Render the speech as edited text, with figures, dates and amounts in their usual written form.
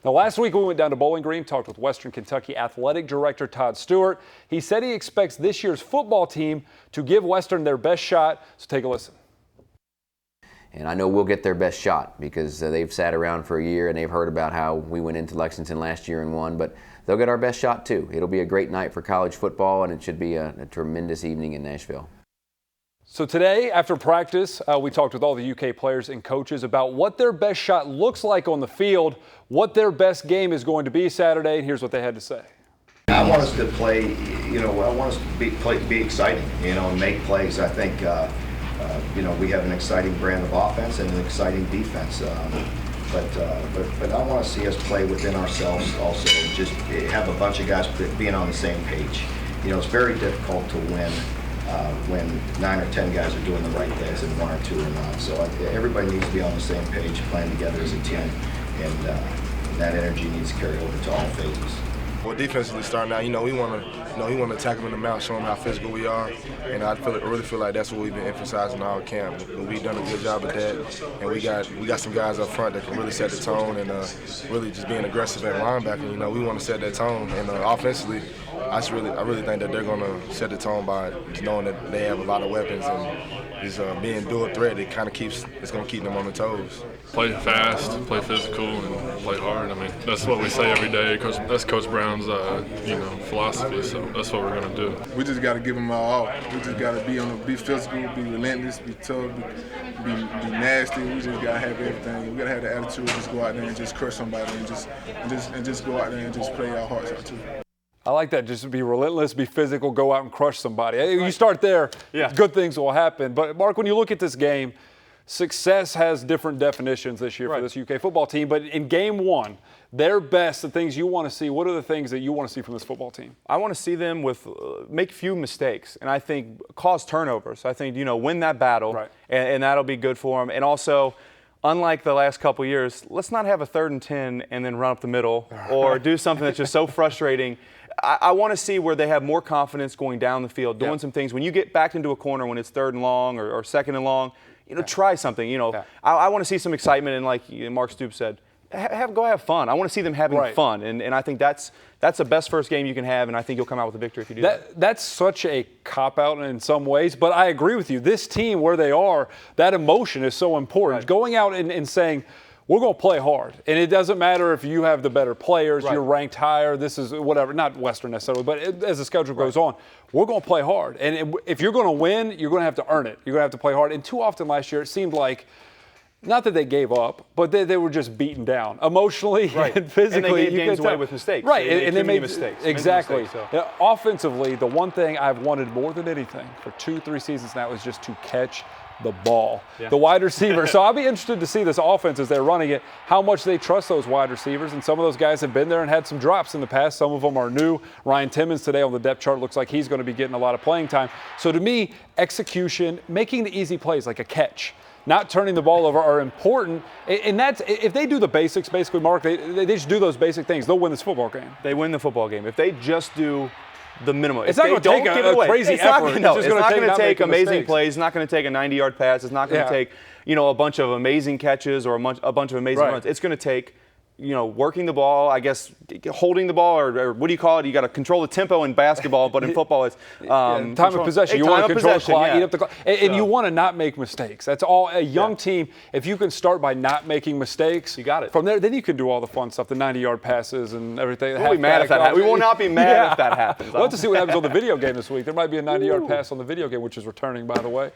Now, last week we went down to Bowling Green, talked with Western Kentucky Athletic Director Todd Stewart. He said he expects this year's football team to give Western their best shot. So take a listen. And I know we'll get their best shot because they've sat around for a year and they've heard about how we went into Lexington last year and won, but they'll get our best shot too. It'll be a great night for college football, and it should be a tremendous evening in Nashville. So today, after practice, we talked with all the UK players and coaches about what their best shot looks like on the field, what their best game is going to be Saturday, and here's what they had to say. I want us to play, I want us to be exciting, and make plays. I think, we have an exciting brand of offense and an exciting defense. But I want to see us play within ourselves also, and just have a bunch of guys being on the same page. It's very difficult to win when 9 or 10 guys are doing the right things and 1 or 2 are not. So everybody needs to be on the same page, playing together as a team, and that energy needs to carry over to all phases. Well, defensively starting out, we want to attack them in the mouth, show them how physical we are, and I really feel like that's what we've been emphasizing all camp. We've done a good job at that, and we got some guys up front that can really set the tone and really just being aggressive at linebacker. We want to set that tone, and offensively, I really think that they're going to set the tone by knowing that they have a lot of weapons and just being dual threat. It's going to keep them on the toes. Play fast, play physical, and play hard. I mean, that's what we say every day. That's Coach Brown's, philosophy. So that's what we're going to do. We just got to give them all out. We just got to be physical, be relentless, be tough, be nasty. We just got to have everything. We got to have the attitude to just go out there and just crush somebody and just go out there and just play our hearts out too. I like that. Just be relentless, be physical, go out and crush somebody. You start there, good things will happen. But, Mark, when you look at this game, success has different definitions this year for this UK football team. But in game one, their best, the things you want to see, what are the things that you want to see from this football team? I want to see them make few mistakes, and I think cause turnovers. I think, win that battle, and that'll be good for them. And also, unlike the last couple years, let's not have a 3rd and 10 and then run up the middle or do something that's just so frustrating. I want to see where they have more confidence going down the field, doing some things. When you get back into a corner when it's 3rd and long or 2nd and long, try something. I want to see some excitement, and like Mark Stoops said, go have fun. I want to see them having fun, and I think that's the best first game you can have, and I think you'll come out with a victory if you do that. That's such a cop-out in some ways, but I agree with you. This team, where they are, that emotion is so important. Going out and saying, we're going to play hard, and it doesn't matter if you have the better players, you're ranked higher, this is whatever, not Western necessarily, but as the schedule goes on, we're going to play hard. And if you're going to win, you're going to have to earn it. You're going to have to play hard. And too often last year, it seemed like, not that they gave up, but they were just beaten down emotionally and physically. And they gave games away with mistakes. Right, So and they made mistakes. Exactly. Mistakes, so. Offensively, the one thing I've wanted more than anything for 2-3 seasons now is just to catch the ball, the wide receiver. So I'll be interested to see this offense as they're running it, how much they trust those wide receivers. And some of those guys have been there and had some drops in the past. Some of them are new. Ryan Timmons today on the depth chart looks like he's going to be getting a lot of playing time. So to me, execution, making the easy plays like a catch, not turning the ball over are important. And that's, if they do the basics, basically, Mark, they just do those basic things, they'll win this football game. They win the football game. If they just do the minimum. It's not going to take a crazy effort. It's not going to take amazing plays. It's not going to take a 90-yard pass. It's not going to take, a bunch of amazing catches or a bunch of amazing runs. It's going to take, working the ball, I guess, holding the ball, or what do you call it? You got to control the tempo in basketball, but in football, it's time of possession. You want to control the clock, eat up the clock, and you want to not make mistakes. That's all. A young team, if you can start by not making mistakes, you got it. From there, then you can do all the fun stuff, the 90-yard passes and everything. We'll be mad if that happens. We will not be mad if that happens. We'll have to see what happens on the video game this week. There might be a 90-yard pass on the video game, which is returning, by the way.